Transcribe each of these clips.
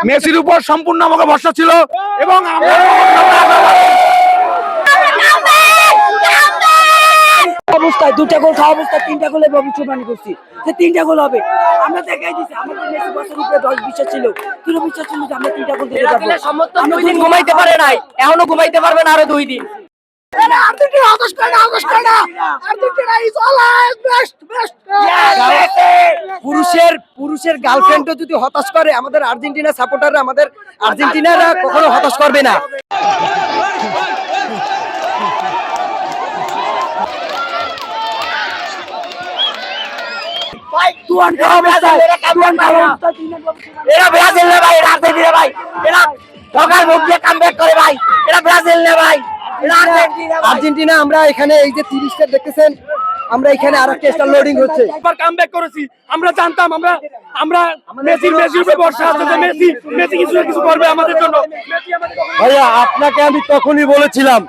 মেসির উপর সম্পূর্ণ আমাকে ভরসা ছিল এবং আমরা অবস্থায় 2টা গোল খাওয়া অবস্থায় 3টা গোলে ভবিষ্যৎবাণী করছি যে 3টা গোল হবে। আমরা দেখাই দিছি আমাদের মেসি বছর উপরে 10 বিশ্বাস ছিল, দৃঢ় বিশ্বাস ছিল যে আমরা 3টা গোল দিতে পারবো। আমরা 2 দিন ঘুমাইতে পারে নাই, এখনো ঘুমাইতে পারবে না আরো 2 দিন। পুরুষের গার্লফ্রেন্ডও যদি হতাশ করে, আমাদের আর্জেন্টিনা সাপোর্টাররা, আমাদের আর্জেন্টিনারা কখনো হতাশ করবে না। এরা ব্রাজিল না ভাই, এরা আর্জেন্টিনা ভাই, এরা ঢাকার মুখ দিয়ে কামব্যাক করে ভাই, এরা ব্রাজিল না ভাই, এরা আর্জেন্টিনা। আমরা এখানে এই যে 30টা দেখতেছেন, আমরা এখানে আরেকটা স্টার লোডিং হচ্ছে। একবার কামব্যাক করেছি। আমরা জানতাম আমরা মেসির উপর ভরসা আছে যে মেসি কিছু করবে আমাদের জন্য। ভাইয়া আপনাকে আমি তখনই বলেছিলাম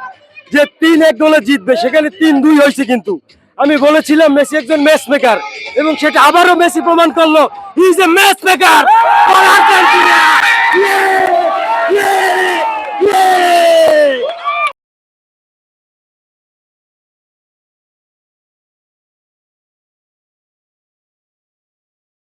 যে 3-1 গোলে জিতবে, সেখানে 3-2 হয়েছে। কিন্তু আমি বলেছিলাম মেসি একজন ম্যাচ মেকার, এবং সেটা আবারও মেসি প্রমাণ করলো he is a match maker for Argentina.